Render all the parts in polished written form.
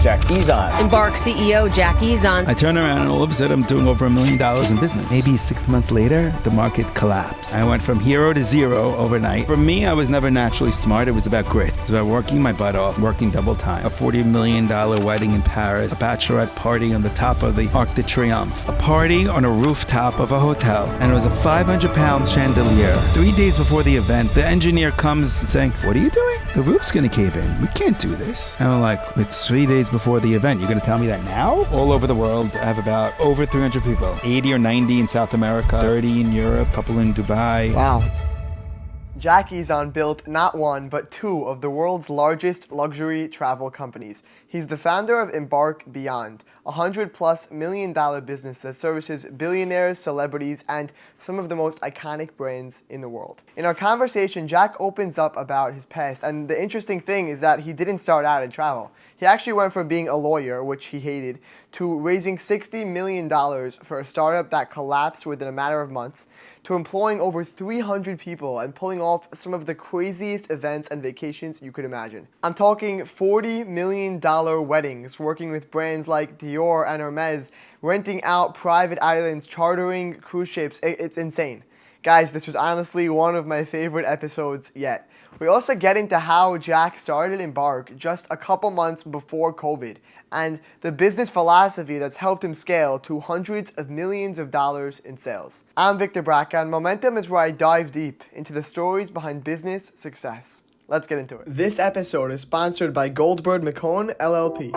Jack Ezon. Embark CEO Jack Ezon. I turn around and all of a sudden I'm doing over $1 million in business. Maybe 6 months later, the market collapsed. I went from hero to zero overnight. For me, I was never naturally smart. It was about grit. It was about working my butt off, working double time. A $40 million wedding in Paris, a bachelorette party on the top of the Arc de Triomphe, a party on a rooftop of a hotel, and it was a 500-pound chandelier. 3 days before the event, the engineer comes saying, "What are you doing? The roof's gonna cave in. We can't do this." And I'm like, "It's 3 days before the event. You're gonna tell me that now?" All over the world, I have about over 300 people. 80 or 90 in South America, 30 in Europe, a couple in Dubai. Wow. Jack Ezon built not one, but two of the world's largest luxury travel companies. He's the founder of Embark Beyond, a $100+ million business that services billionaires, celebrities, and some of the most iconic brands in the world. In our conversation, Jack opens up about his past, and the interesting thing is that he didn't start out in travel. He actually went from being a lawyer, which he hated, to raising $60 million for a startup that collapsed within a matter of months, to employing over 300 people and pulling off some of the craziest events and vacations you could imagine. I'm talking $40 million weddings, working with brands like Dior and Hermes, renting out private islands, chartering cruise ships. It's insane. Guys, this was honestly one of my favorite episodes yet. We also get into how Jack started Embark just a couple months before COVID and the business philosophy that's helped him scale to hundreds of millions of dollars in sales. I'm Victor Braca, and Momentum is where I dive deep into the stories behind business success. Let's get into it. This episode is sponsored by Goldberg McCone LLP.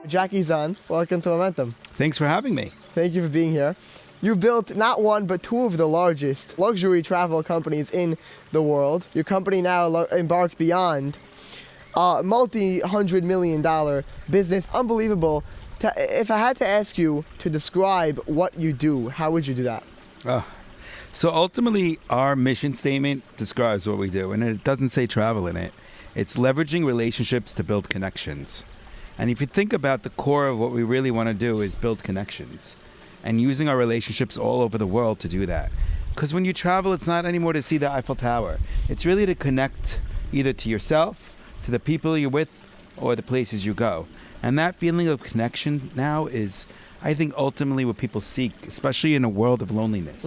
Jack Ezon, welcome to Momentum. Thanks for having me. Thank you for being here. You've built not one, but two of the largest luxury travel companies in the world. Your company now, Embark Beyond, multi-$100 million business, unbelievable. If I had to ask you to describe what you do, how would you do that? So ultimately, our mission statement describes what we do, and it doesn't say travel in it. It's leveraging relationships to build connections. And if you think about the core of what we really want to do is build connections and using our relationships all over the world to do that. Because when you travel, it's not anymore to see the Eiffel Tower. It's really to connect either to yourself, to the people you're with, or the places you go. And that feeling of connection now is, I think, ultimately what people seek, especially in a world of loneliness.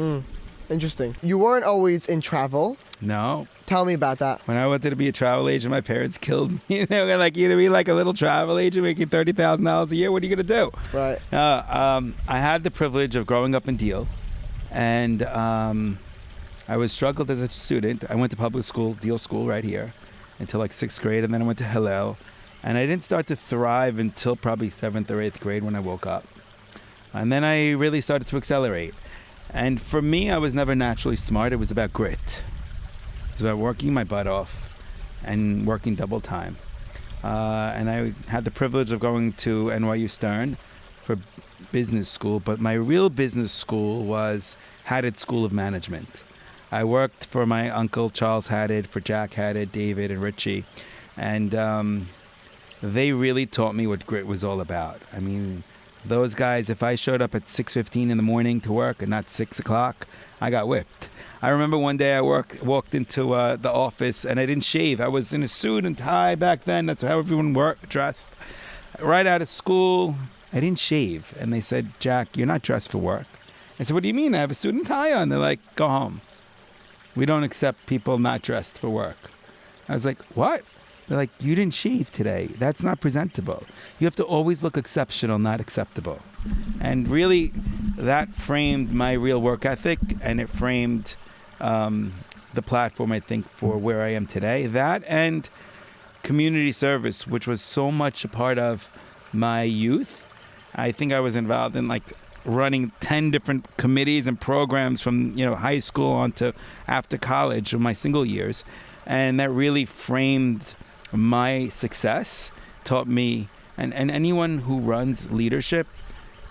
Interesting. You weren't always in travel. No. Tell me about that. When I wanted to be a travel agent, my parents killed me. They were like, you're going to be like a little travel agent making $30,000 a year. What are you going to do? Right. I had the privilege of growing up in Deal, and I was struggled as a student. I went to public school, Deal school right here, until like 6th grade, and then I went to Hillel. And I didn't start to thrive until probably 7th or 8th grade when I woke up. And then I really started to accelerate. And for me, I was never naturally smart. It was about grit. It was about working my butt off and working double time. And I had the privilege of going to NYU Stern for business school, but my real business school was Haddad School of Management. I worked for my uncle Charles Haddad, for Jack Haddad, David, and Richie. And they really taught me what grit was all about. I mean, those guys, if I showed up at 6:15 in the morning to work and not 6 o'clock, I got whipped. I remember one day I walked into the office and I didn't shave. I was in a suit and tie back then. That's how everyone dressed. Right out of school, I didn't shave. And they said, "Jack, you're not dressed for work." I said, "What do you mean? I have a suit and tie on." They're like, "Go home. We don't accept people not dressed for work." I was like, "What?" They're like, "You didn't shave today. That's not presentable. You have to always look exceptional, not acceptable." And really, that framed my real work ethic, and it framed the platform, I think, for where I am today. That and community service, which was so much a part of my youth. I think I was involved in like running 10 different committees and programs from high school on to after college in my single years. And that really framed my success, taught me, and anyone who runs leadership,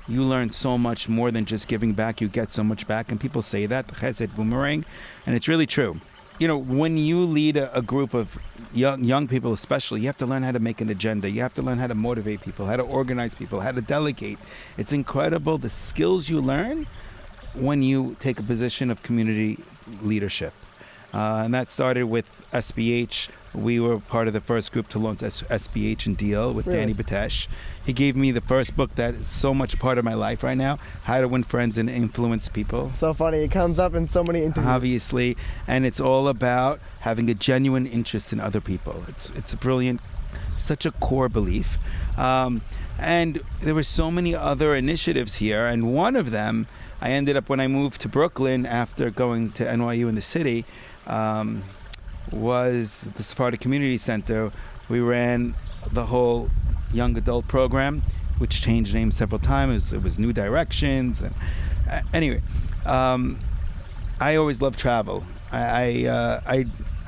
you learn so much more than just giving back. You get so much back, and people say that, the chesed boomerang, and it's really true. When you lead a group of young people especially, you have to learn how to make an agenda. You have to learn how to motivate people, how to organize people, how to delegate. It's incredible the skills you learn when you take a position of community leadership. And that started with SBH. We were part of the first group to launch SBH and Deal with Really? Danny Batesh. He gave me the first book that is so much a part of my life right now, How to Win Friends and Influence People. So funny. It comes up in so many interviews. Obviously, and it's all about having a genuine interest in other people. It's a brilliant, such a core belief. And there were so many other initiatives here, and one of them, I ended up, when I moved to Brooklyn after going to NYU in the city, was the Sephardi Community Center. We ran the whole young adult program, which changed names several times. It was New Directions. And anyway, I always loved travel. I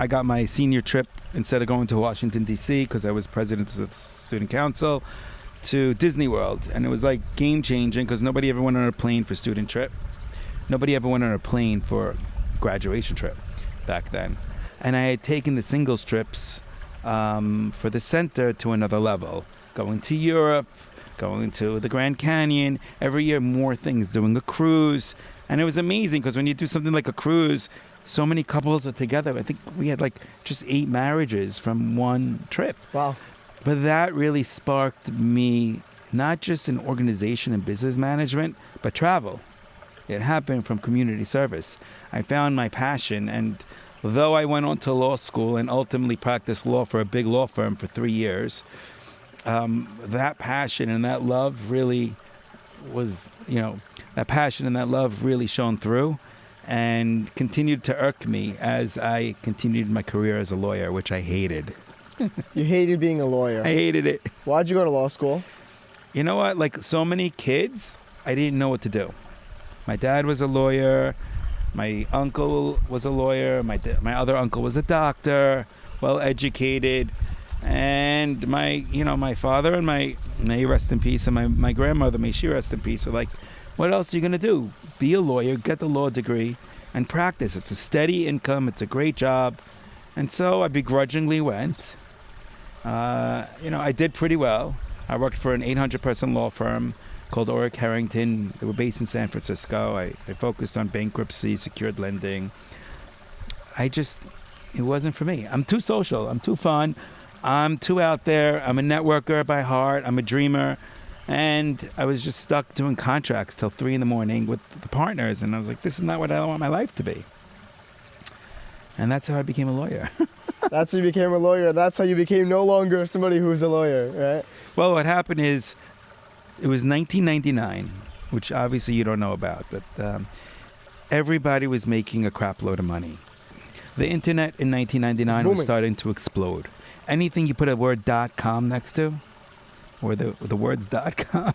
got my senior trip, instead of going to Washington, D.C., because I was president of the student council, to Disney World. And it was like game-changing, because nobody ever went on a plane for student trip. Nobody ever went on a plane for graduation trip back then. And I had taken the singles trips for the center to another level, going to Europe, going to the Grand Canyon, every year more things, doing a cruise. And it was amazing, because when you do something like a cruise, so many couples are together. I think we had like just 8 marriages from one trip. Wow. But that really sparked me, not just in organization and business management, but travel. It happened from community service. I found my passion, and though I went on to law school and ultimately practiced law for a big law firm for 3 years, that passion and that love really was, that passion and that love really shone through and continued to irk me as I continued my career as a lawyer, which I hated. You hated being a lawyer. I hated it. Why'd you go to law school? You know what? Like so many kids, I didn't know what to do. My dad was a lawyer. My uncle was a lawyer. My other uncle was a doctor, well educated. And my father and may he rest in peace, and my grandmother, may she rest in peace, were like, what else are you going to do? Be a lawyer, get the law degree, and practice. It's a steady income. It's a great job. And so I begrudgingly went. I did pretty well. I worked for an 800-person law firm called Orrick Harrington. They were based in San Francisco. I focused on bankruptcy, secured lending. It wasn't for me. I'm too social. I'm too fun. I'm too out there. I'm a networker by heart. I'm a dreamer. And I was just stuck doing contracts till 3 a.m. with the partners. And I was like, this is not what I want my life to be. And that's how I became a lawyer. That's how you became a lawyer. That's how you became no longer somebody who's a lawyer, right? Well, what happened is, it was 1999, which obviously you don't know about, but everybody was making a crap load of money. The internet in 1999 was starting to explode. Anything you put a word .com next to, or the words .com,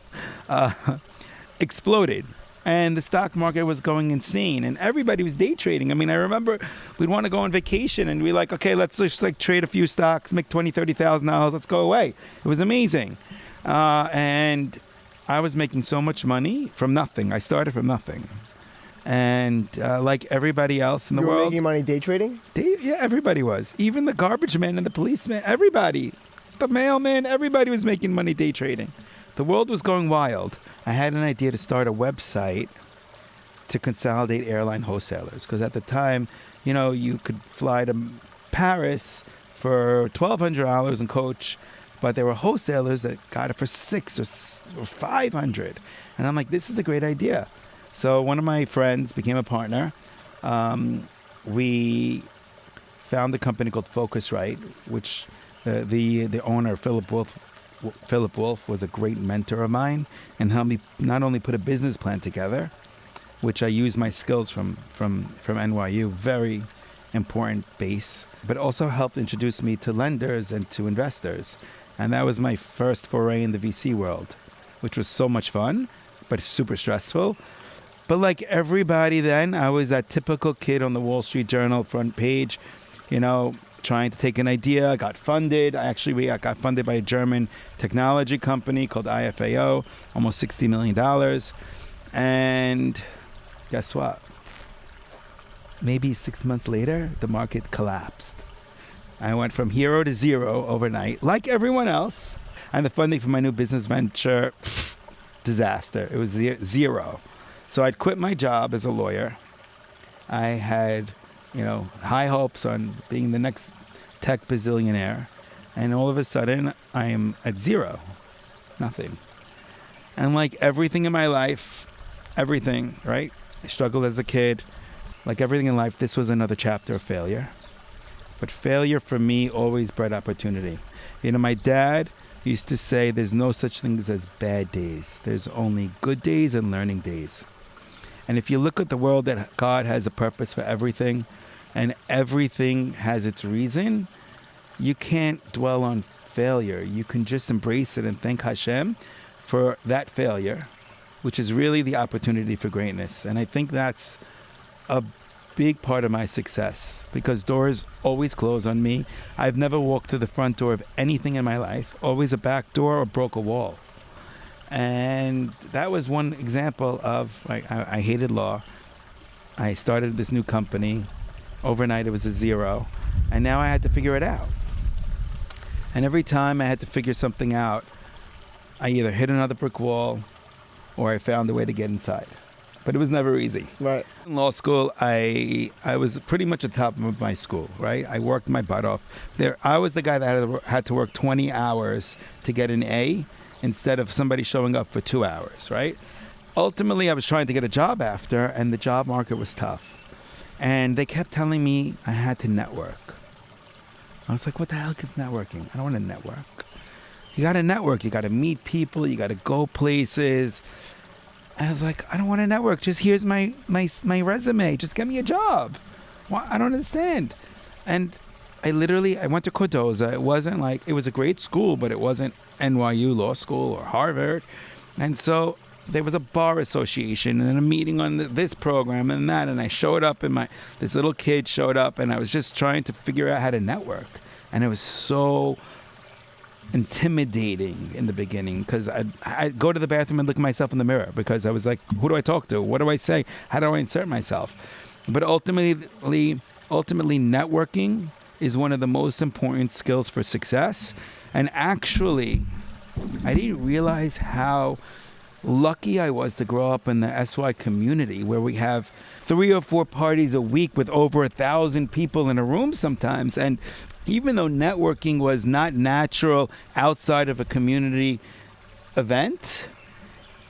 exploded. And the stock market was going insane, and everybody was day trading. I mean, I remember we'd want to go on vacation, and we're like, okay, let's just like trade a few stocks, make $20,000, $30,000, let's go away. It was amazing. And I was making so much money from nothing. I started from nothing. And like everybody else in the world. You were making money day trading? Yeah, everybody was. Even the garbage man and the policeman, everybody. The mailman, everybody was making money day trading. The world was going wild. I had an idea to start a website to consolidate airline wholesalers. Because at the time, you could fly to Paris for $1,200 in coach, but there were wholesalers that got it for $600 or $500. And I'm like, this is a great idea. So one of my friends became a partner. We found a company called Focusrite, which the owner, Philip Wolf, was a great mentor of mine and helped me not only put a business plan together, which I used my skills from NYU, very important base, but also helped introduce me to lenders and to investors. And that was my first foray in the VC world, which was so much fun, but super stressful. But like everybody then, I was that typical kid on the Wall Street Journal front page, trying to take an idea. I got funded. We got funded by a German technology company called IFAO, almost $60 million. And guess what? Maybe 6 months later, the market collapsed. I went from hero to zero overnight, like everyone else. And the funding for my new business venture, disaster. It was zero. So I'd quit my job as a lawyer. I had, high hopes on being the next tech bazillionaire. And all of a sudden, I am at zero. Nothing. And like everything in my life, everything, right? I struggled as a kid. Like everything in life, this was another chapter of failure. But failure for me always bred opportunity. My dad used to say there's no such things as bad days. There's only good days and learning days. And if you look at the world, that God has a purpose for everything, and everything has its reason, you can't dwell on failure. You can just embrace it and thank Hashem for that failure, which is really the opportunity for greatness. And I think that's a big part of my success, because doors always close on me. I've never walked through the front door of anything in my life, always a back door or broke a wall. And that was one example of, I hated law. I started this new company. Overnight it was a zero. And now I had to figure it out. And every time I had to figure something out, I either hit another brick wall or I found a way to get inside. But it was never easy. Right. In law school, I was pretty much at the top of my school, right? I worked my butt off. I was the guy that had to work 20 hours to get an A instead of somebody showing up for 2 hours, right? Ultimately, I was trying to get a job after, and the job market was tough. And they kept telling me I had to network. I was like, what the hell is networking? I don't want to network. You got to network. You got to meet people. You got to go places. I was like, I don't want to network. Just here's my resume. Just get me a job. Well, I don't understand. And I went to Cordoza. It was a great school, but it wasn't NYU Law School or Harvard. And so there was a bar association and a meeting on this program and that. And I showed up this little kid showed up, and I was just trying to figure out how to network. And it was so intimidating in the beginning, because I'd go to the bathroom and look at myself in the mirror, because I was like, who do I talk to? What do I say? How do I insert myself? But ultimately networking is one of the most important skills for success. And actually, I didn't realize how lucky I was to grow up in the SY community, where we have 3 or 4 parties a week with over 1,000 people in a room sometimes. And even though networking was not natural outside of a community event,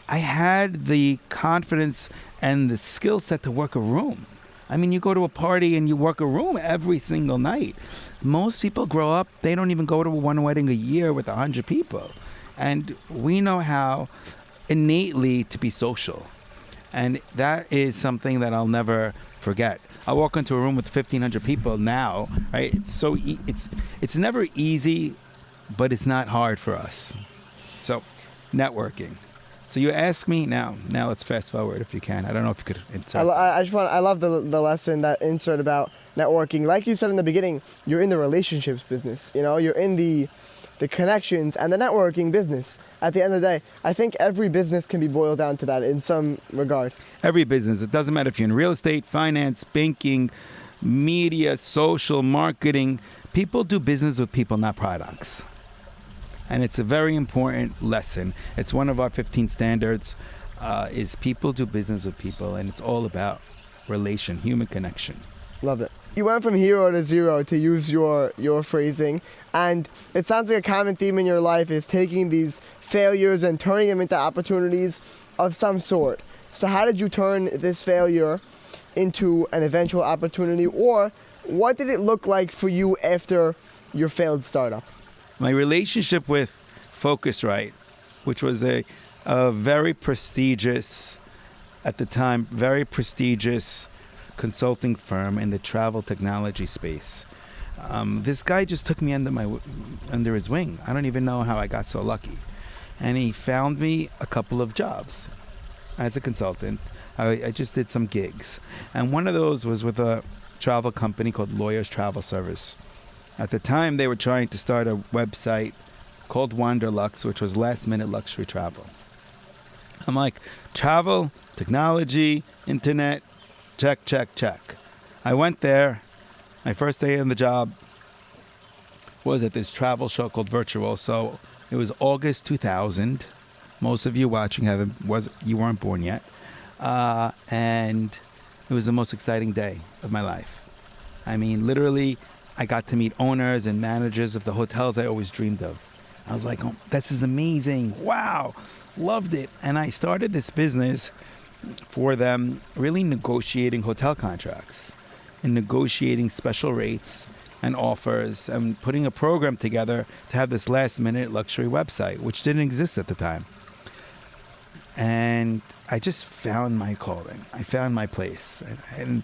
I had the confidence and the skill set to work a room. I mean, you go to a party and you work a room every single night. Most people grow up, they don't even go to one wedding a year with 100 people. And we know how innately to be social. And that is something that I'll never forget. I walk into a room with 1,500 people now, right? It's never easy, but it's not hard for us. So, networking. So you ask me now let's fast forward if you can. I don't know if you could insert. I love the lesson, that insert about networking. Like you said in the beginning, you're in the relationships business. You're in the connections and the networking business. At the end of the day, I think every business can be boiled down to that in some regard. Every business. It doesn't matter if you're in real estate, finance, banking, media, social, marketing. People do business with people, not products. And it's a very important lesson. It's one of our 15 standards, is people do business with people, and it's all about human connection. Love it. You went from hero to zero, to use your phrasing, and it sounds like a common theme in your life is taking these failures and turning them into opportunities of some sort. So how did you turn this failure into an eventual opportunity, or what did it look like for you after your failed startup? My relationship with Focusrite, which was a very prestigious, at the time, very prestigious consulting firm in the travel technology space. This guy just took me under his wing. I don't even know how I got so lucky. And he found me a couple of jobs as a consultant. I just did some gigs. And one of those was with a travel company called Lawyers Travel Service. At the time, they were trying to start a website called Wanderlux, which was last-minute luxury travel. I'm like, travel, technology, internet, check. I went there. My first day on the job was at this travel show called Virtual. So it was August 2000. Most of you watching you weren't born yet. and it was the most exciting day of my life. I mean, literally, I got to meet owners and managers of the hotels I always dreamed of. I was like, oh, this is amazing. Wow. Loved it. And I started this business for them, really negotiating hotel contracts and negotiating special rates and offers and putting a program together to have this last-minute luxury website, which didn't exist at the time. And I just found my calling. I found my place. And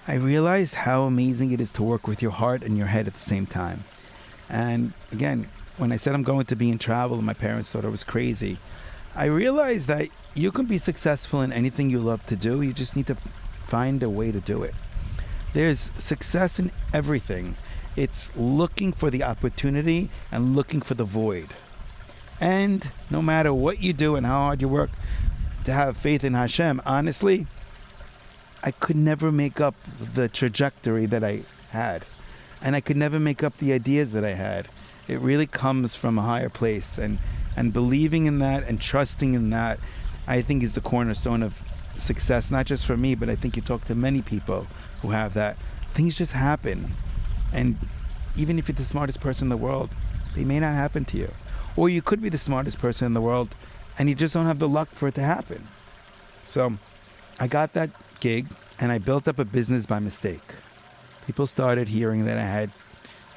I realized how amazing it is to work with your heart and your head at the same time. And again, when I said I'm going to be in travel and my parents thought I was crazy, I realized that you can be successful in anything you love to do. You just need to find a way to do it. There's success in everything. It's looking for the opportunity and looking for the void. And no matter what you do and how hard you work, to have faith in Hashem, honestly, I could never make up the trajectory that I had. And I could never make up the ideas that I had. It really comes from a higher place. And believing in that and trusting in that, I think, is the cornerstone of success, not just for me, but I think you talk to many people who have that. Things just happen. And even if you're the smartest person in the world, they may not happen to you. Or you could be the smartest person in the world and you just don't have the luck for it to happen. So I got that gig and I built up a business by mistake. People started hearing that I had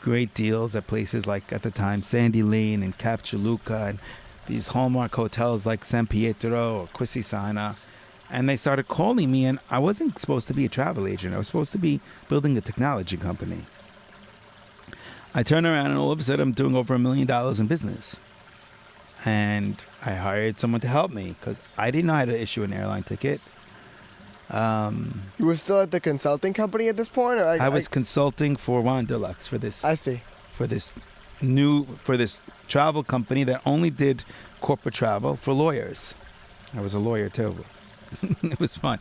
great deals at places like, at the time, Sandy Lane and Cap Choluca and these hallmark hotels like San Pietro or Quisisana. And they started calling me, and I wasn't supposed to be a travel agent. I was supposed to be building a technology company. I turn around and all of a sudden I'm doing over $1 million in business. And I hired someone to help me because I didn't know how to issue an airline ticket. You were still at the consulting company at this point? Or I was consulting for Juan Deluxe for this. I see. For this travel company that only did corporate travel for lawyers. I was a lawyer too. It was fun.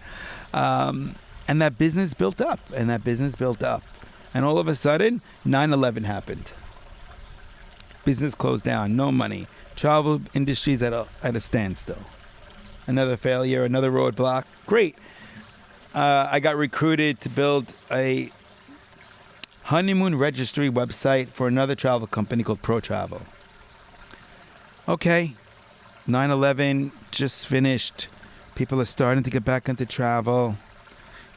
And that business built up. And all of a sudden, 9/11 happened. Business closed down, no money. Travel industry's at a standstill. Another failure, another roadblock. Great. I got recruited to build a honeymoon registry website for another travel company called Pro Travel. Okay, 9/11 just finished. People are starting to get back into travel.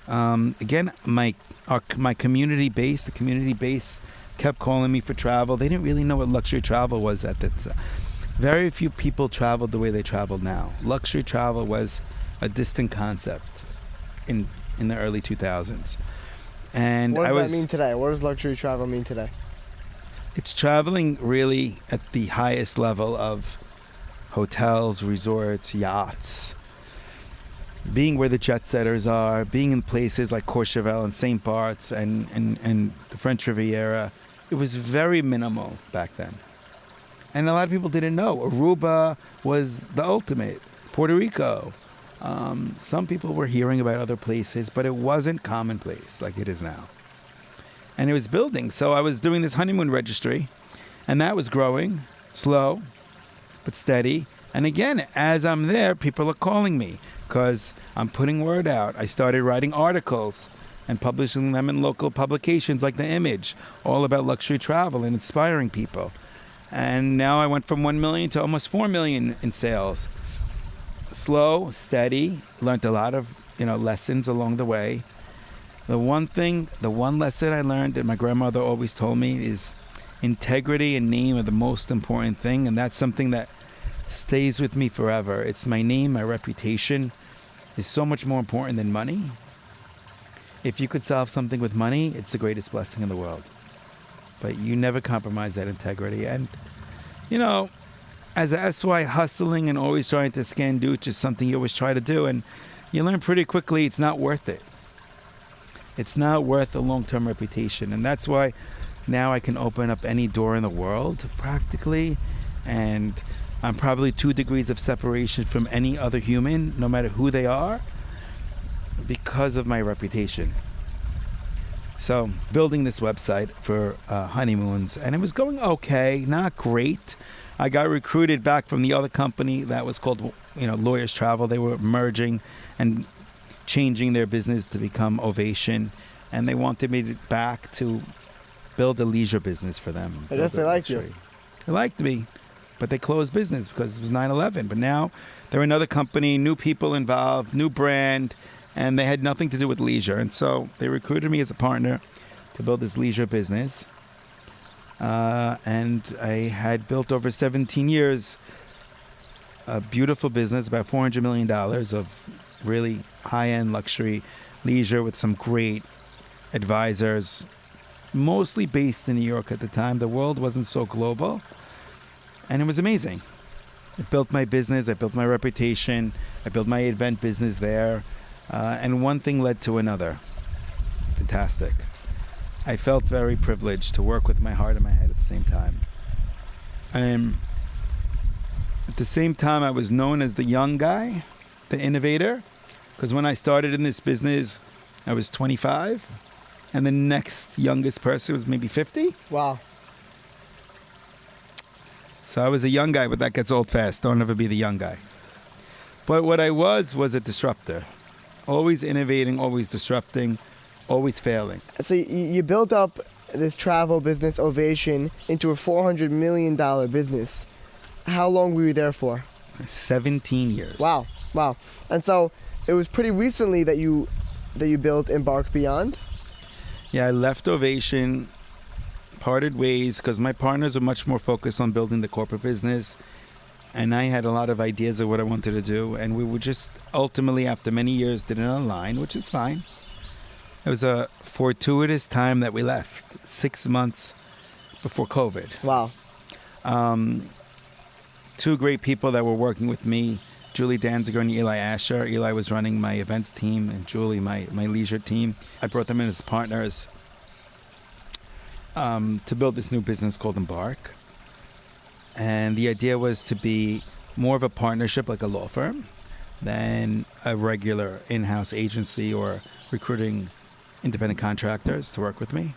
Again, my community base, the community base kept calling me for travel. They didn't really know what luxury travel was at that time. Very few people traveled the way they travel now. Luxury travel was a distant concept in the early 2000s. And what does that mean today? What does luxury travel mean today? It's traveling really at the highest level of hotels, resorts, yachts, being where the jet setters are, being in places like Courchevel and St. Bart's and the French Riviera. It was very minimal back then. And a lot of people didn't know. Aruba was the ultimate. Puerto Rico. Some people were hearing about other places, but it wasn't commonplace like it is now. And it was building. So I was doing this honeymoon registry, and that was growing, slow, but steady. And again, as I'm there, people are calling me because I'm putting word out. I started writing articles and publishing them in local publications like The Image, all about luxury travel and inspiring people. And now I went from 1 million to almost 4 million in sales. Slow, steady, learned a lot of, lessons along the way. The one lesson I learned that my grandmother always told me is integrity and name are the most important thing, and that's something that stays with me forever. It's my name, my reputation is so much more important than money. If you could solve something with money, it's the greatest blessing in the world. But you never compromise that integrity. And, as a SY, hustling and always trying to scan dooch is something you always try to do. And you learn pretty quickly it's not worth it. It's not worth a long-term reputation. And that's why now I can open up any door in the world, practically. And I'm probably 2 degrees of separation from any other human, no matter who they are, because of my reputation. So building this website for honeymoons, and it was going okay, not great. I got recruited back from the other company that was called, Lawyers Travel. They were merging and changing their business to become Ovation, and they wanted me back to build a leisure business for them. I guess they liked you. They liked me, but they closed business because it was 9/11. But now they're another company, new people involved, new brand, and they had nothing to do with leisure. And so they recruited me as a partner to build this leisure business. And I had built over 17 years a beautiful business, about $400 million of really high-end luxury leisure with some great advisors, mostly based in New York at the time. The world wasn't so global, and it was amazing. I built my business, I built my reputation, I built my event business there, and one thing led to another. Fantastic. I felt very privileged to work with my heart and my head at the same time. At the same time, I was known as the young guy, the innovator, because when I started in this business, I was 25, and the next youngest person was maybe 50. Wow. So I was the young guy, but that gets old fast. Don't ever be the young guy. But what I was a disruptor. Always innovating, always disrupting, always failing. So you built up this travel business, Ovation, into a $400 million business. How long were you there for? 17 years. Wow. And so it was pretty recently that you built Embark Beyond? Yeah, I left Ovation, parted ways, because my partners were much more focused on building the corporate business, and I had a lot of ideas of what I wanted to do, and we were just ultimately, after many years, didn't align, which is fine. It was a fortuitous time that we left, 6 months before COVID. Wow. Two great people that were working with me, Julie Danziger and Eli Asher. Eli was running my events team, and Julie my leisure team. I brought them in as partners to build this new business called Embark. And the idea was to be more of a partnership, like a law firm, than a regular in-house agency or recruiting independent contractors to work with me.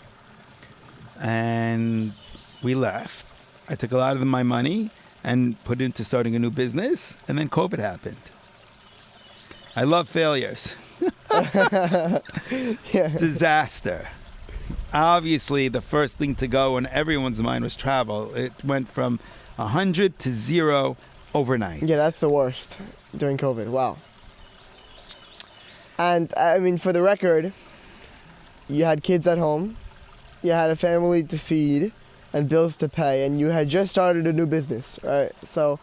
And we left. I took a lot of my money and put it into starting a new business, and then COVID happened. I love failures. Yeah. Disaster. Obviously, the first thing to go on everyone's mind was travel. It went from 100 to 0 overnight. Yeah, that's the worst during COVID. Wow. And I mean, for the record, you had kids at home, you had a family to feed and bills to pay, and you had just started a new business, right? So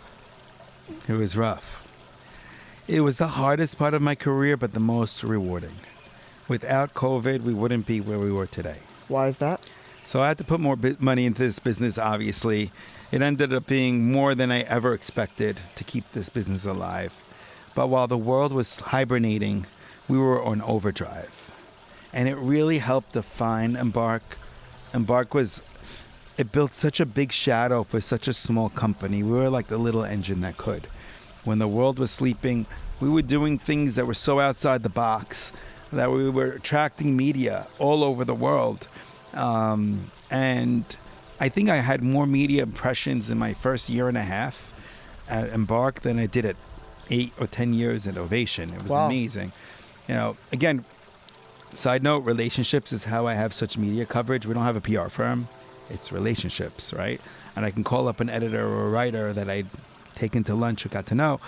it was rough. It was the hardest part of my career, but the most rewarding. Without COVID, we wouldn't be where we were today. Why is that? So I had to put more money into this business, obviously. It ended up being more than I ever expected to keep this business alive. But while the world was hibernating, we were on overdrive. And it really helped define Embark. It built such a big shadow for such a small company. We were like the little engine that could. When the world was sleeping, we were doing things that were so outside the box that we were attracting media all over the world. And I think I had more media impressions in my first year and a half at Embark than I did at 8 or 10 years at Ovation. It was amazing. You know, again, side note, relationships is how I have such media coverage. We don't have a PR firm. It's relationships, right? And I can call up an editor or a writer that I'd taken to lunch or got to know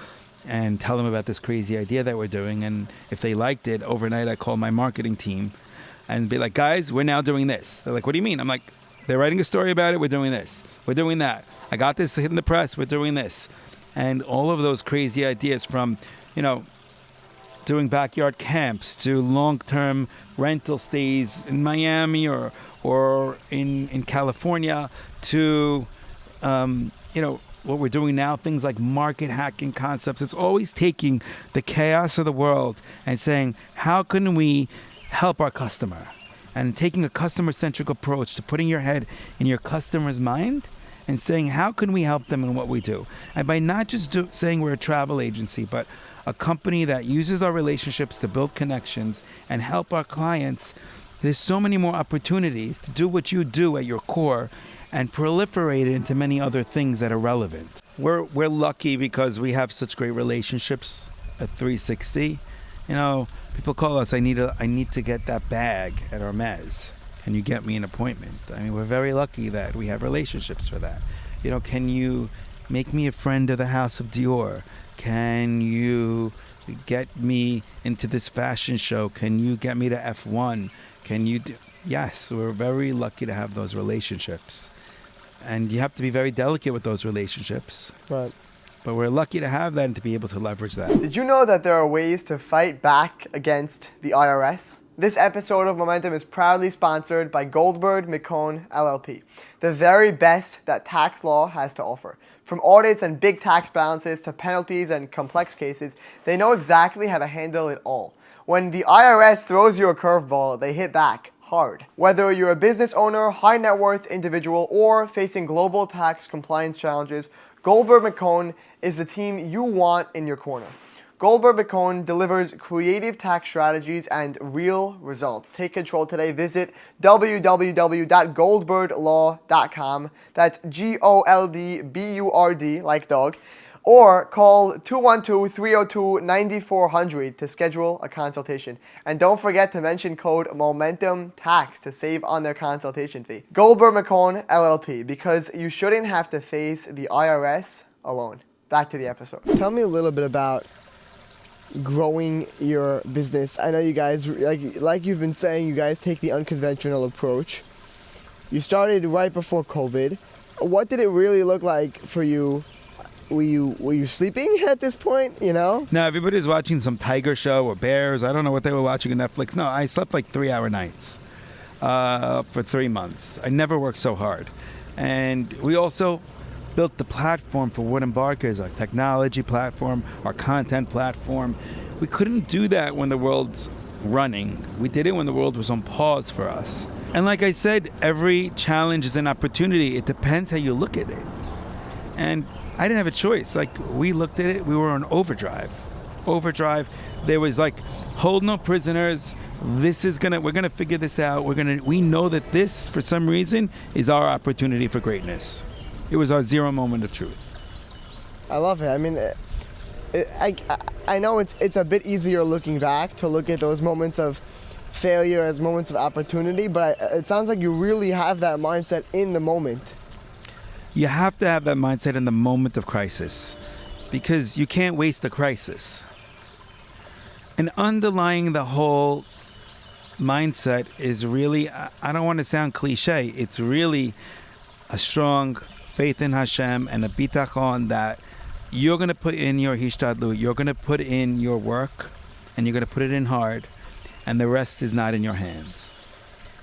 and tell them about this crazy idea that we're doing. And if they liked it, overnight I call my marketing team and be like, guys, we're now doing this. They're like, what do you mean? I'm like, they're writing a story about it. We're doing this. We're doing that. I got this hitting the press. We're doing this. And all of those crazy ideas from, you know, doing backyard camps to long-term rental stays in Miami or in California to, you know, what we're doing now, things like market hacking concepts. It's always taking the chaos of the world and saying, how can we help our customer? And taking a customer-centric approach to putting your head in your customer's mind and saying, how can we help them in what we do? And by not just saying we're a travel agency, but a company that uses our relationships to build connections and help our clients, there's so many more opportunities to do what you do at your core and proliferate it into many other things that are relevant. We're lucky because we have such great relationships at 360, People call us, I need to get that bag at Hermes. Can you get me an appointment? I mean, we're very lucky that we have relationships for that. Can you make me a friend of the house of Dior? Can you get me into this fashion show? Can you get me to F1? Yes, we're very lucky to have those relationships. And you have to be very delicate with those relationships. Right. But we're lucky to have that and to be able to leverage that. Did you know that there are ways to fight back against the IRS? This episode of Momentum is proudly sponsored by Goldberg McCone LLP, the very best that tax law has to offer. From audits and big tax balances to penalties and complex cases, they know exactly how to handle it all. When the IRS throws you a curveball, they hit back hard. Whether you're a business owner, high net worth individual, or facing global tax compliance challenges, Goldberg McCone is the team you want in your corner. Goldberg McCone delivers creative tax strategies and real results. Take control today. Visit www.goldberglaw.com. That's GOLDBURD, like dog. Or call 212-302-9400 to schedule a consultation. And don't forget to mention code MOMENTUMTAX to save on their consultation fee. Goldberg McCone LLP, because you shouldn't have to face the IRS alone. Back to the episode. Tell me a little bit about growing your business. I know you guys, like you've been saying, you guys take the unconventional approach. You started right before COVID. What did it really look like for you? Were you sleeping at this point, No, everybody's watching some tiger show or bears. I don't know what they were watching on Netflix. No, I slept like 3-hour nights for 3 months. I never worked so hard. And we also built the platform for what Embark is, our technology platform, our content platform. We couldn't do that when the world's running. We did it when the world was on pause for us. And like I said, every challenge is an opportunity. It depends how you look at it. And I didn't have a choice. We looked at it, we were on overdrive. There was hold no prisoners. We're gonna figure this out. We know that this, for some reason, is our opportunity for greatness. It was our zero moment of truth. I love it. I mean, I know it's a bit easier looking back to look at those moments of failure as moments of opportunity, but it sounds like you really have that mindset in the moment. You have to have that mindset in the moment of crisis, because you can't waste a crisis. And underlying the whole mindset is really, I don't want to sound cliche, it's really a strong faith in Hashem and a bitachon that you're going to put in your hishtadlut, you're going to put in your work, and you're going to put it in hard, and the rest is not in your hands.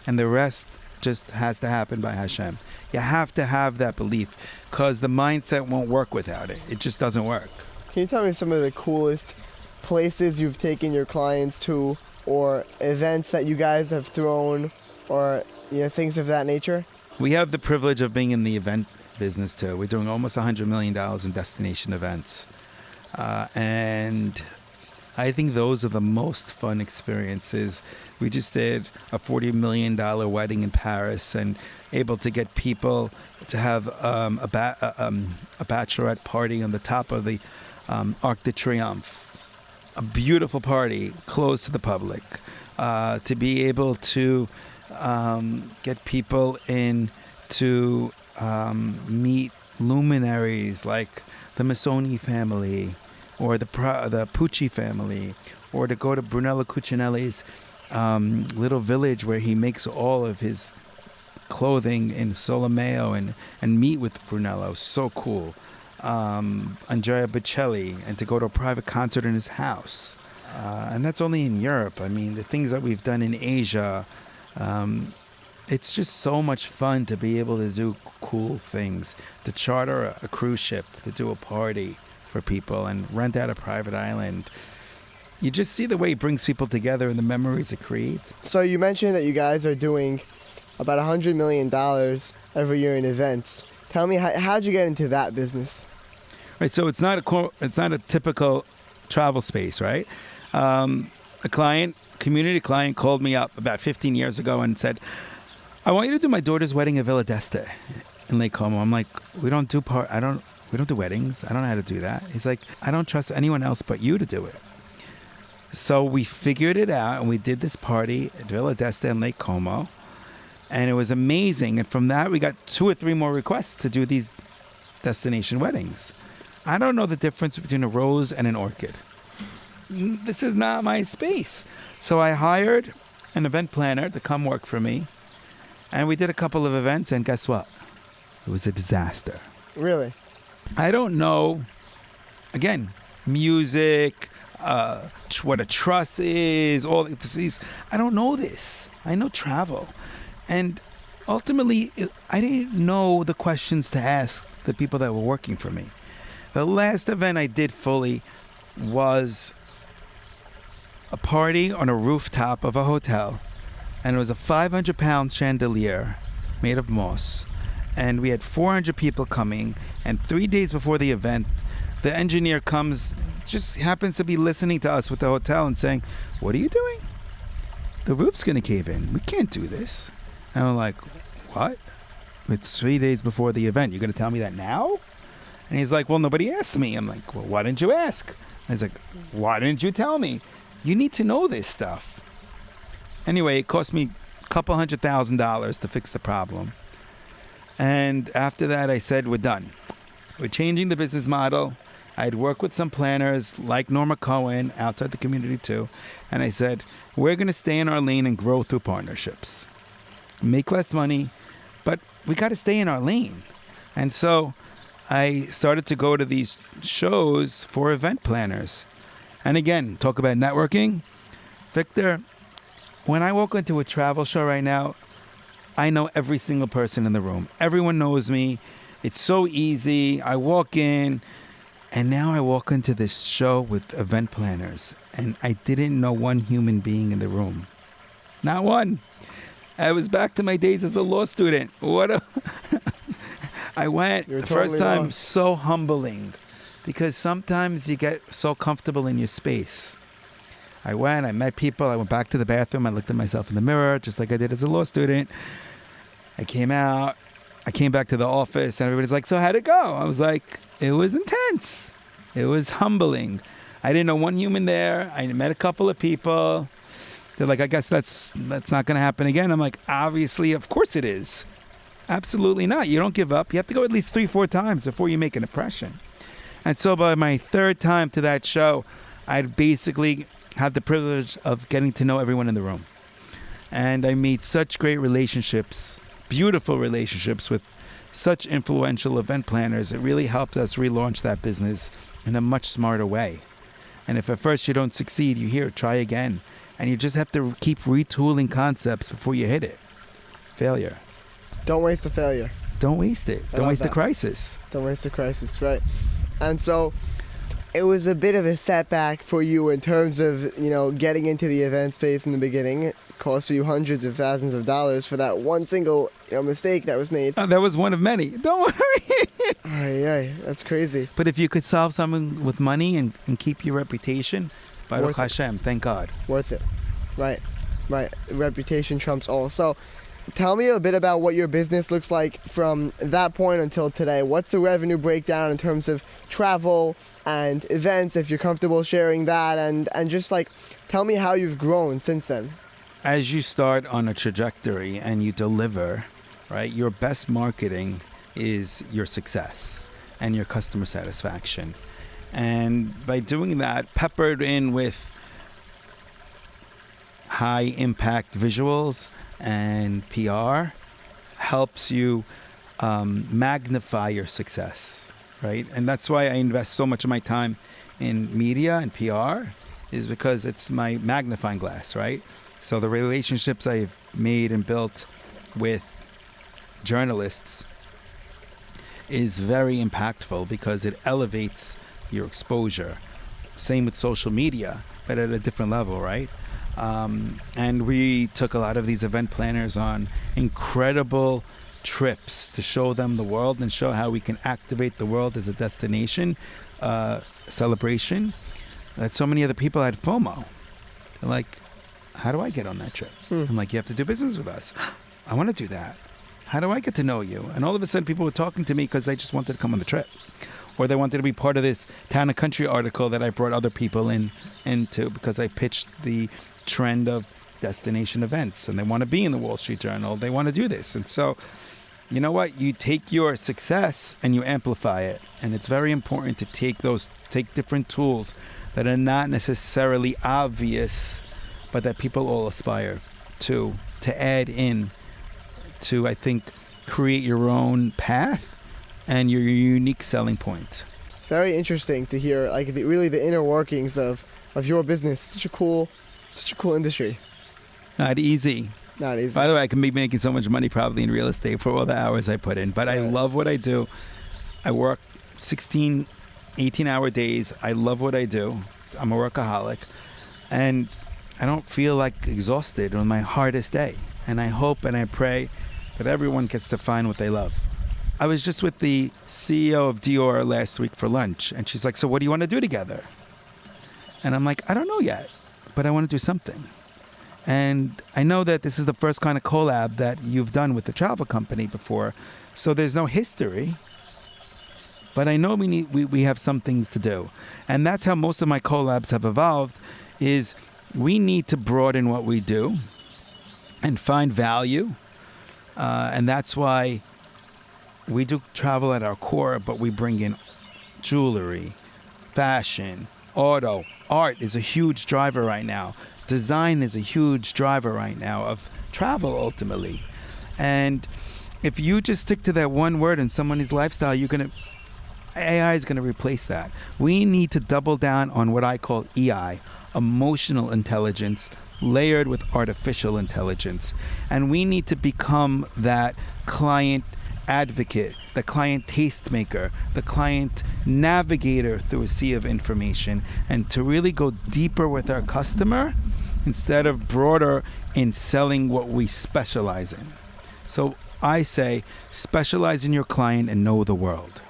And the rest just has to happen by Hashem. You have to have that belief, because the mindset won't work without it. It just doesn't work. Can you tell me some of the coolest places you've taken your clients to, or events that you guys have thrown, or things of that nature? We have the privilege of being in the event business too. We're doing almost $100 million in destination events. And I think those are the most fun experiences. We just did a $40 million wedding in Paris and able to get people to have a bachelorette party on the top of the Arc de Triomphe. A beautiful party, closed to the public. To be able to get people in to meet luminaries like the Missoni family, or the Pucci family, or to go to Brunello Cucinelli's little village where he makes all of his clothing in Solomeo and meet with Brunello. So cool. Andrea Bocelli, and to go to a private concert in his house. And that's only in Europe. I mean, the things that we've done in Asia, it's just so much fun to be able to do cool things, to charter a cruise ship, to do a party for people and rent out a private island. You just see the way it brings people together and the memories it creates. So you mentioned that you guys are doing about $100 million every year in events. Tell me, how'd you get into that business? Right, so it's not a typical travel space, right? A community client called me up about 15 years ago and said, I want you to do my daughter's wedding at Villa d'Este in Lake Como. I'm like, we don't do weddings. I don't know how to do that. He's like, I don't trust anyone else but you to do it. So we figured it out, and we did this party at Villa d'Este in Lake Como, and it was amazing. And from that, we got 2 or 3 more requests to do these destination weddings. I don't know the difference between a rose and an orchid. This is not my space. So I hired an event planner to come work for me, and we did a couple of events, and guess what? It was a disaster. Really? I don't know, again, music, what a truss is, all these. I don't know this. I know travel. And ultimately, I didn't know the questions to ask the people that were working for me. The last event I did fully was a party on a rooftop of a hotel, and it was a 500-pound chandelier made of moss, and we had 400 people coming, and 3 days before the event, the engineer comes, just happens to be listening to us with the hotel and saying, "What are you doing? The roof's going to cave in. We can't do this." And I'm like, "What? It's 3 days before the event. You're going to tell me that now?" And he's like, "Well, nobody asked me." I'm like, "Well, why didn't you ask?" And he's like, "Why didn't you tell me? You need to know this stuff." Anyway, it cost me a couple $100,000 to fix the problem. And after that, I said, we're done. We're changing the business model. I'd work with some planners like Norma Cohen outside the community too. And I said, we're going to stay in our lane and grow through partnerships. Make less money, but we got to stay in our lane. And so I started to go to these shows for event planners. And again, talk about networking. Victor, when I walk into a travel show right now, I know every single person in the room. Everyone knows me. It's so easy. I walk in, and now I walk into this show with event planners, and I didn't know one human being in the room. Not one. I was back to my days as a law student. I went the first time, so humbling, because sometimes you get so comfortable in your space. I went, I met people, I went back to the bathroom, I looked at myself in the mirror, just like I did as a law student. I came out, I came back to the office, and everybody's like, "So how'd it go?" I was like, it was intense. It was humbling. I didn't know one human there. I met a couple of people. They're like, "I guess that's not going to happen again." I'm like, obviously, of course it is. Absolutely not. You don't give up. You have to go at least 3-4 times before you make an impression. And so by my 3rd time to that show, I'd basically had the privilege of getting to know everyone in the room. And I made such great relationships, beautiful relationships with such influential event planners. It really helped us relaunch that business in a much smarter way. And if at first you don't succeed, try again. And you just have to keep retooling concepts before you hit it. Failure. Don't waste a failure. Don't waste it. Don't waste a crisis. Don't waste a crisis, right. And so it was a bit of a setback for you in terms of, getting into the event space in the beginning. It cost you hundreds of thousands of dollars for that one single mistake that was made. That was one of many. Don't worry. Aye, that's crazy. But if you could solve something with money and keep your reputation, Baruch Hashem, thank God. Worth it. Right. Reputation trumps all. So tell me a bit about what your business looks like from that point until today. What's the revenue breakdown in terms of travel and events, if you're comfortable sharing that, and just tell me how you've grown since then. As you start on a trajectory and you deliver, right, your best marketing is your success and your customer satisfaction. And by doing that, peppered in with high impact visuals and PR, helps you magnify your success, right? And that's why I invest so much of my time in media and PR, is because it's my magnifying glass, right? So the relationships I've made and built with journalists is very impactful because it elevates your exposure. Same with social media, but at a different level, right? And we took a lot of these event planners on incredible trips to show them the world and show how we can activate the world as a destination celebration. That so many other people had FOMO. They're like, how do I get on that trip? I'm like, you have to do business with us. I want to do that. How do I get to know you? And all of a sudden people were talking to me because they just wanted to come on the trip. or they wanted to be part of this Town and Country article that I brought other people into because I pitched the trend of destination events, and they want to be in the Wall Street Journal. They want to do this. And so, you know what? You take your success and you amplify it. And it's very important to take different tools that are not necessarily obvious, but that people all aspire to add in to, I think, create your own path and your unique selling point. Very interesting to hear, like, really the inner workings of your business. Such a cool industry. Not easy. Not easy. By the way, I can be making so much money probably in real estate for all the hours I put in, but I love what I do. I work 16, 18-hour days. I love what I do. I'm a workaholic, and I don't feel like exhausted on my hardest day. And I hope and I pray that everyone gets to find what they love. I was just with the CEO of Dior last week for lunch, and she's like, so what do you want to do together? And I'm like, I don't know yet, but I want to do something. And I know that this is the first kind of collab that you've done with the travel company before, so there's no history. But I know we have some things to do. And that's how most of my collabs have evolved, is we need to broaden what we do and find value. And that's why we do travel at our core, but we bring in jewelry, fashion, auto. Art is a huge driver right now. Design is a huge driver right now of travel, ultimately. And if you just stick to that one word in somebody's lifestyle, AI is going to replace that. We need to double down on what I call EI, emotional intelligence, layered with artificial intelligence. And we need to become that client advocate, the client tastemaker, the client navigator through a sea of information, and to really go deeper with our customer instead of broader in selling what we specialize in. So I say, specialize in your client and know the world.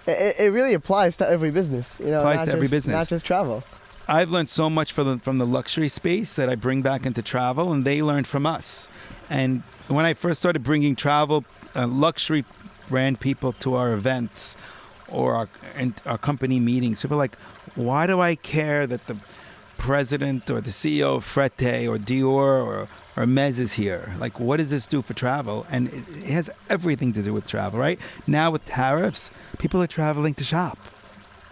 It really applies to every business. Applies to every business. Not just travel. I've learned so much from the luxury space that I bring back into travel, and they learned from us. And when I first started bringing travel, luxury brand people to our events or our company meetings, people are like, why do I care that the president or the CEO of Frette or Dior or Hermes is here? Like, what does this do for travel? And it has everything to do with travel, right? Now with tariffs, people are traveling to shop.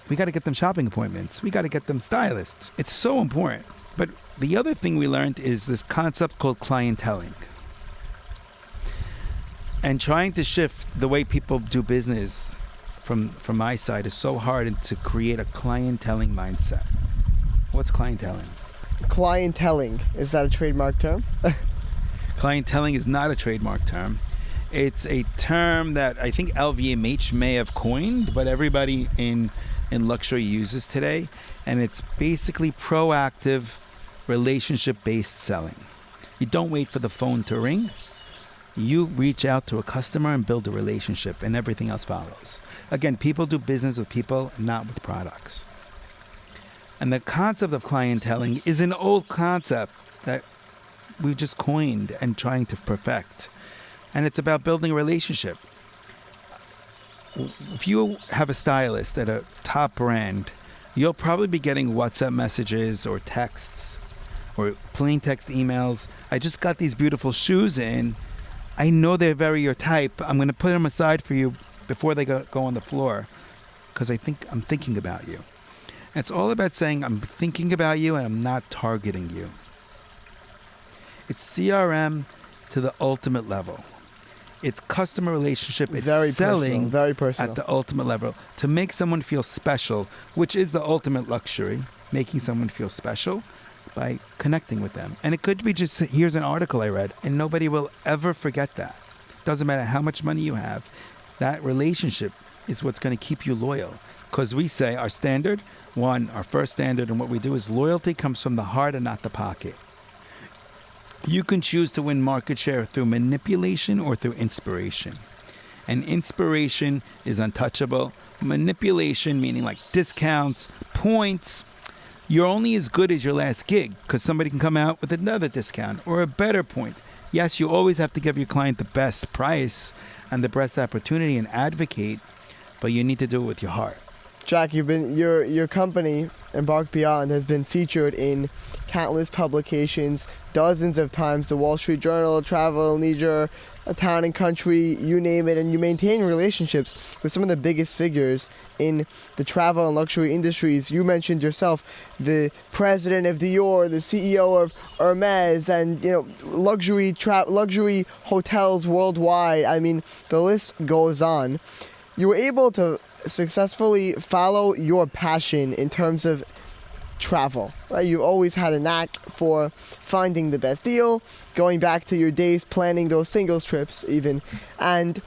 We got to get them shopping appointments. We got to get them stylists. It's so important. But the other thing we learned is this concept called clienteling. And trying to shift the way people do business from my side is so hard, to create a clienteling mindset. What's clienteling? Clienteling, is that a trademark term? Clienteling is not a trademark term. It's a term that I think LVMH may have coined, but everybody in luxury uses today. And it's basically proactive, relationship-based selling. You don't wait for the phone to ring. You reach out to a customer and build a relationship, and everything else follows. Again, people do business with people, not with products. And the concept of clienteling is an old concept that we've just coined and trying to perfect. And it's about building a relationship. If you have a stylist at a top brand, you'll probably be getting WhatsApp messages or texts or plain text emails. I just got these beautiful shoes in. I know they're very your type. I'm going to put them aside for you before they go on the floor because I'm thinking about you. And it's all about saying, I'm thinking about you and I'm not targeting you. It's CRM to the ultimate level. It's customer relationship. It's very selling personal, very personal. at the ultimate level to make someone feel special, which is the ultimate luxury, making someone feel special by connecting with them. And it could be just, here's an article I read, and nobody will ever forget that. Doesn't matter how much money you have, that relationship is what's going to keep you loyal. Because we say our standard, our first standard in what we do is loyalty comes from the heart and not the pocket. You can choose to win market share through manipulation or through inspiration. And inspiration is untouchable. Manipulation, meaning like discounts, points. You're only as good as your last gig because somebody can come out with another discount or a better point. Yes, you always have to give your client the best price and the best opportunity and advocate, but you need to do it with your heart. Jack, your company, Embark Beyond, has been featured in countless publications, dozens of times. The Wall Street Journal, Travel and Leisure, Town and Country, you name it, and you maintain relationships with some of the biggest figures in the travel and luxury industries. You mentioned yourself the president of Dior, the CEO of Hermes, and luxury hotels worldwide. I mean, the list goes on. You were able to successfully follow your passion in terms of travel, right? You always had a knack for finding the best deal, going back to your days planning those singles trips even, and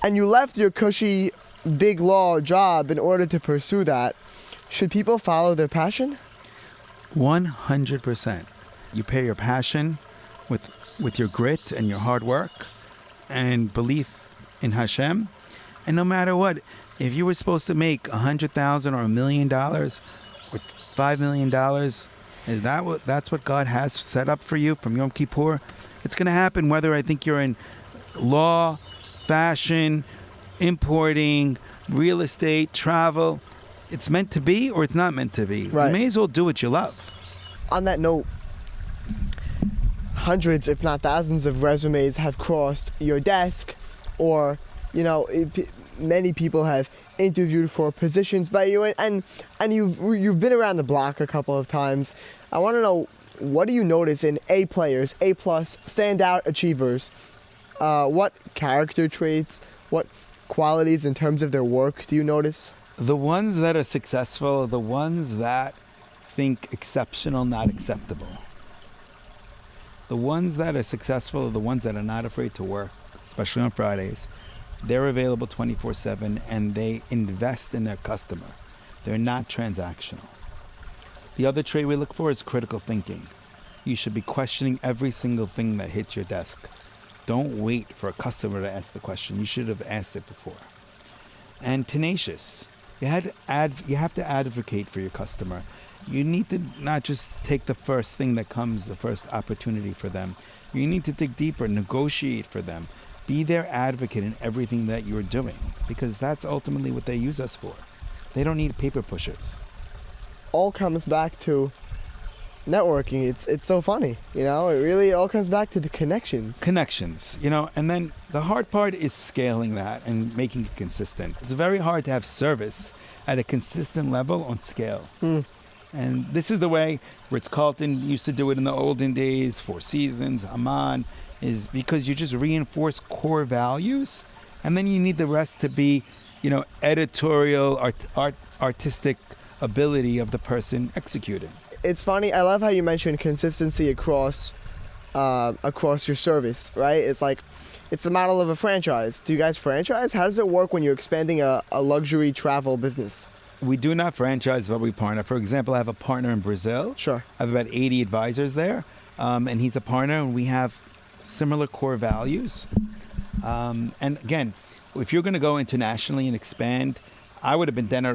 you left your cushy big law job in order to pursue that. Should people follow their passion? 100%. You pair your passion with your grit and your hard work and belief in Hashem, and no matter what, if you were supposed to make $100,000 or $1 million or $5 million, that's what God has set up for you from Yom Kippur? It's going to happen whether I think you're in law, fashion, importing, real estate, travel. It's meant to be or it's not meant to be. Right. You may as well do what you love. On that note, hundreds, if not thousands, of resumes have crossed your desk, or many people have interviewed for positions by you, and you've been around the block a couple of times. I want to know, what do you notice in A players, A plus, standout achievers? What character traits, what qualities in terms of their work do you notice? The ones that are successful are the ones that think exceptional, not acceptable. The ones that are successful are the ones that are not afraid to work, especially on Fridays. They're available 24/7 and they invest in their customer. They're not transactional. The other trait we look for is critical thinking. You should be questioning every single thing that hits your desk. Don't wait for a customer to ask the question. You should have asked it before. And tenacious. You have to advocate for your customer. You need to not just take the first thing that comes, the first opportunity for them. You need to dig deeper, negotiate for them. Be their advocate in everything that you're doing, because that's ultimately what they use us for. They don't need paper pushers. All comes back to networking. It's so funny, It really all comes back to the connections. And then the hard part is scaling that and making it consistent. It's very hard to have service at a consistent level on scale. And this is the way Ritz-Carlton used to do it in the olden days, Four Seasons, Amman, is because you just reinforce core values, and then you need the rest to be, editorial, artistic ability of the person executing. It's funny. I love how you mentioned consistency across your service, right? It's like, it's the model of a franchise. Do you guys franchise? How does it work when you're expanding a luxury travel business? We do not franchise, but we partner. For example, I have a partner in Brazil. Sure. I have about 80 advisors there, and he's a partner, and we have similar core values. And again, if you're going to go internationally and expand, I would have been dead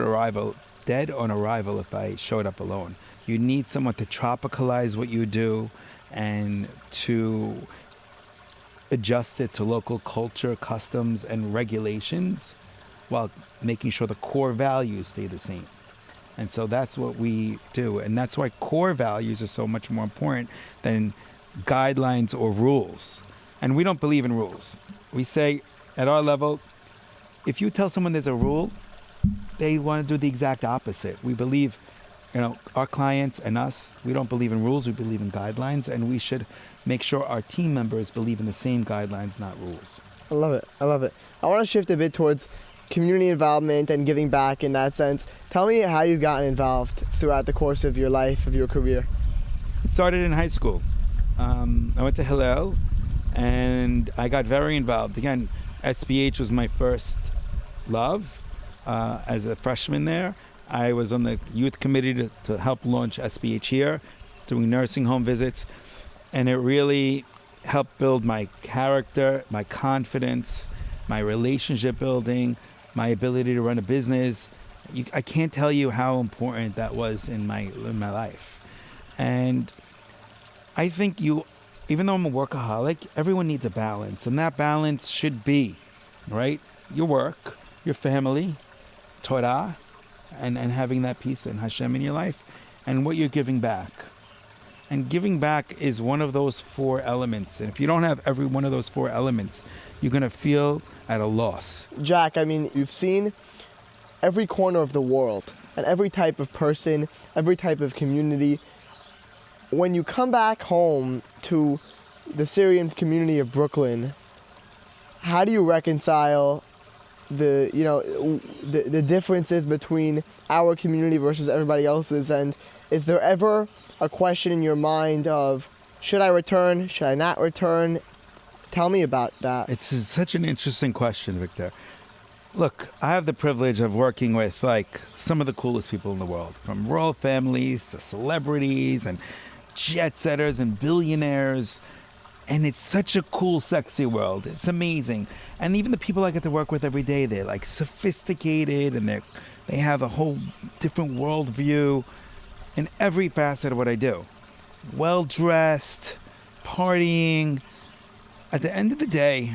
on arrival if I showed up alone. You need someone to tropicalize what you do and to adjust it to local culture, customs, and regulations, while making sure the core values stay the same. And so that's what we do. And that's why core values are so much more important than guidelines or rules. And we don't believe in rules. We say at our level, if you tell someone there's a rule, they want to do the exact opposite. We believe, our clients and us, we don't believe in rules, we believe in guidelines, and we should make sure our team members believe in the same guidelines, not rules. I love it. I want to shift a bit towards community involvement and giving back in that sense. Tell me how you've gotten involved throughout the course of your life, of your career. It started in high school. I went to Hillel, and I got very involved. Again, SBH was my first love. As a freshman there, I was on the youth committee to help launch SBH here, doing nursing home visits, and it really helped build my character, my confidence, my relationship building, my ability to run a business. I can't tell you how important that was in my life. And I think even though I'm a workaholic, everyone needs a balance, and that balance should be, right, your work, your family, Torah, and having that peace in Hashem in your life and what you're giving back. And giving back is one of those 4 elements. And if you don't have every one of those 4 elements, you're going to feel at a loss. Jack, I mean, you've seen every corner of the world and every type of person, every type of community. When you come back home to the Syrian community of Brooklyn, how do you reconcile the differences between our community versus everybody else's? And is there ever a question in your mind of, should I return? Should I not return? Tell me about that. It's such an interesting question, Victor. Look, I have the privilege of working with like some of the coolest people in the world, from royal families to celebrities and jet setters and billionaires. And it's such a cool, sexy world. It's amazing. And even the people I get to work with every day, they're like sophisticated and they have a whole different worldview in every facet of what I do. Well-dressed, partying. At the end of the day,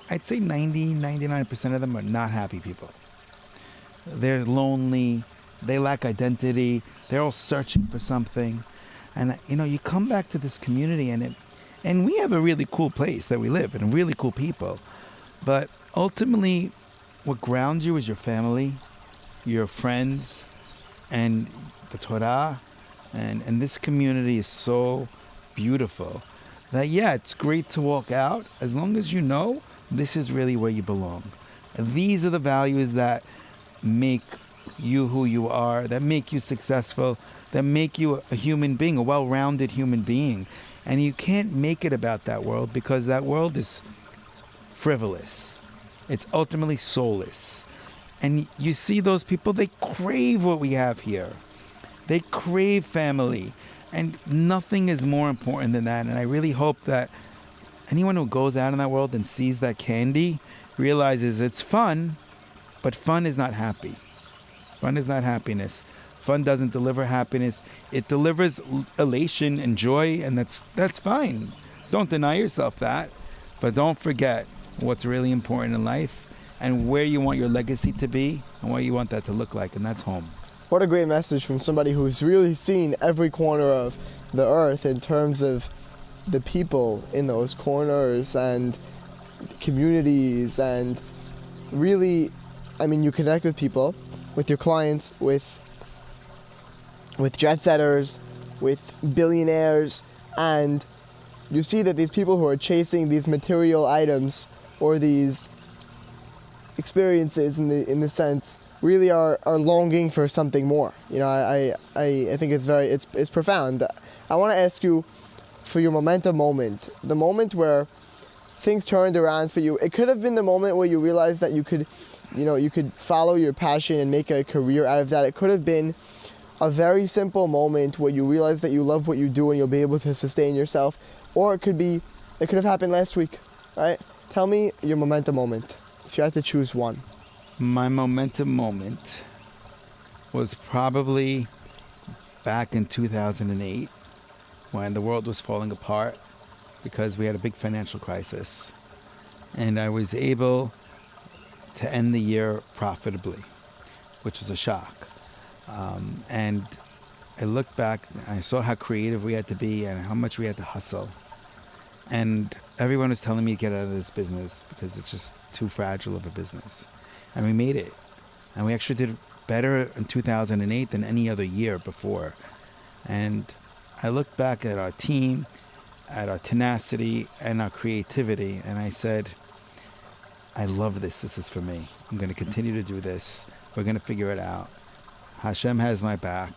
I'd say 99% of them are not happy people. They're lonely. They lack identity. They're all searching for something. And, you come back to this community and we have a really cool place that we live and really cool people. But ultimately, what grounds you is your family, your friends, and the Torah. And this community is so beautiful that, yeah, it's great to walk out as long as you know this is really where you belong. And these are the values that make you who you are, that make you successful, that make you a human being, a well-rounded human being. And you can't make it about that world because that world is frivolous. It's ultimately soulless. And you see those people, they crave what we have here. They crave family. And nothing is more important than that. And I really hope that anyone who goes out in that world and sees that candy realizes it's fun, but fun is not happy. Fun is not happiness. Fun doesn't deliver happiness. It delivers elation and joy, and that's fine. Don't deny yourself that, but don't forget what's really important in life and where you want your legacy to be and what you want that to look like, and that's home. What a great message from somebody who's really seen every corner of the earth in terms of the people in those corners and communities, and really, I mean, you connect with people, with your clients, with jet setters, with billionaires, and you see that these people who are chasing these material items or these experiences in the sense really are longing for something more. I think it's profound. I want to ask you for your momentum moment, the moment where things turned around for you. It could have been the moment where you realized that you could follow your passion and make a career out of that. It could have been a very simple moment where you realize that you love what you do and you'll be able to sustain yourself. Or it could have happened last week, right? Tell me your momentum moment, if you had to choose one. My momentum moment was probably back in 2008 when the world was falling apart because we had a big financial crisis. And I was able to end the year profitably, which was a shock. And I looked back and I saw how creative we had to be and how much we had to hustle. And everyone was telling me to get out of this business because it's just too fragile of a business. And we made it. And we actually did better in 2008 than any other year before. And I looked back at our team, at our tenacity and our creativity, and I said, I love this. This is for me. I'm going to continue to do this. We're going to figure it out. Hashem has my back.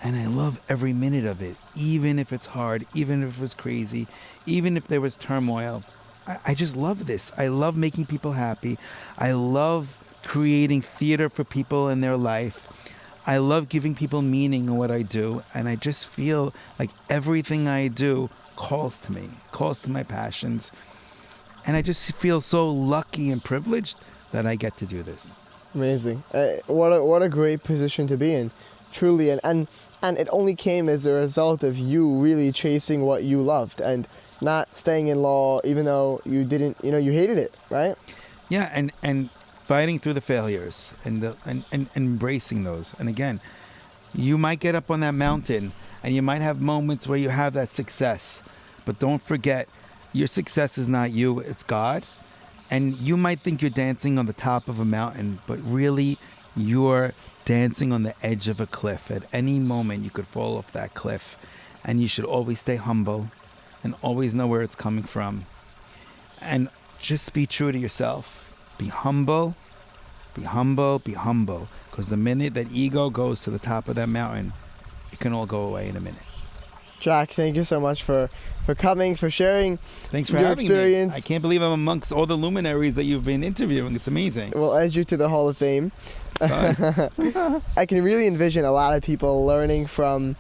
And I love every minute of it, even if it's hard, even if it was crazy, even if there was turmoil. I just love this. I love making people happy. I love creating theater for people in their life. I love giving people meaning in what I do. And I just feel like everything I do calls to me, calls to my passions. And I just feel so lucky and privileged that I get to do this. Amazing. What a great position to be in, truly. And it only came as a result of you really chasing what you loved and not staying in law, even though you didn't, you hated it, right? Yeah, and fighting through the failures and embracing those. And again, you might get up on that mountain and you might have moments where you have that success, but don't forget, your success is not you, it's God. And you might think you're dancing on the top of a mountain, but really you're dancing on the edge of a cliff. At any moment you could fall off that cliff, and you should always stay humble and always know where it's coming from. And just be true to yourself. Be humble, be humble, be humble. Because the minute that ego goes to the top of that mountain, it can all go away in a minute. Jack, thank you so much for coming, for sharing Thanks for your having experience. me. I can't believe I'm amongst all the luminaries that you've been interviewing. It's amazing. We'll add you to the Hall of Fame. I can really envision a lot of people learning from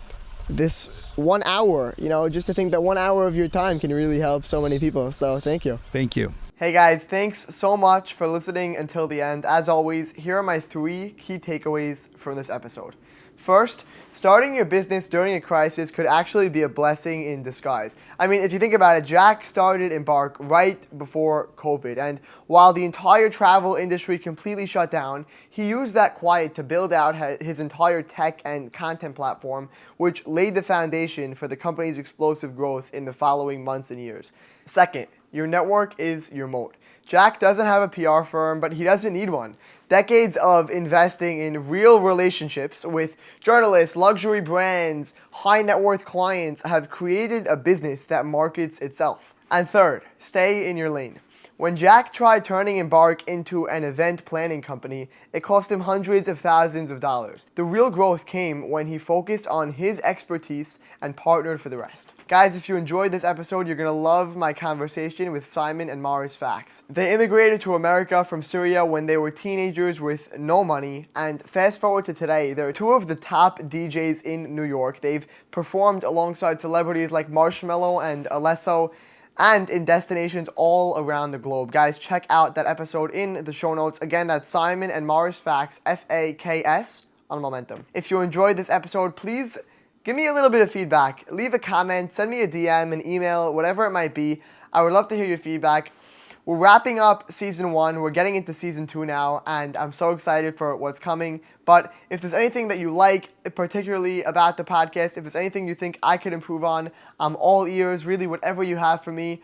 this 1 hour. Just to think that 1 hour of your time can really help so many people. So thank you. Thank you. Hey guys, thanks so much for listening until the end. As always, here are my 3 key takeaways from this episode. First, starting your business during a crisis could actually be a blessing in disguise. I mean, if you think about it, Jack started Embark right before COVID, and while the entire travel industry completely shut down, he used that quiet to build out his entire tech and content platform, which laid the foundation for the company's explosive growth in the following months and years. Second, your network is your moat. Jack doesn't have a PR firm, but he doesn't need one. Decades of investing in real relationships with journalists, luxury brands, high net worth clients have created a business that markets itself. And third, stay in your lane. When Jack tried turning Embark into an event planning company, it cost him hundreds of thousands of dollars. The real growth came when he focused on his expertise and partnered for the rest. Guys, if you enjoyed this episode, you're gonna love my conversation with Simon and Maurice Fax. They immigrated to America from Syria when they were teenagers with no money, and fast forward to today, they're 2 of the top DJs in New York. They've performed alongside celebrities like Marshmello and Alesso, and in destinations all around the globe. Guys, check out that episode in the show notes. Again, that's Simon and Maurice Fax, F-A-K-S, on Momentum. If you enjoyed this episode, please give me a little bit of feedback. Leave a comment, send me a DM, an email, whatever it might be. I would love to hear your feedback. We're wrapping up season 1. We're getting into season 2 now, and I'm so excited for what's coming. But if there's anything that you like, particularly about the podcast, if there's anything you think I could improve on, I'm all ears, really whatever you have for me.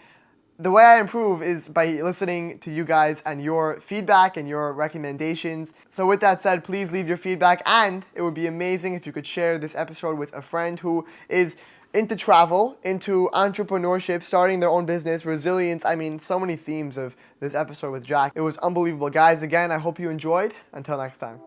The way I improve is by listening to you guys and your feedback and your recommendations. So with that said, please leave your feedback, and it would be amazing if you could share this episode with a friend who is into travel, into entrepreneurship, starting their own business, resilience. I mean, so many themes of this episode with Jack. It was unbelievable. Guys, again, I hope you enjoyed. Until next time.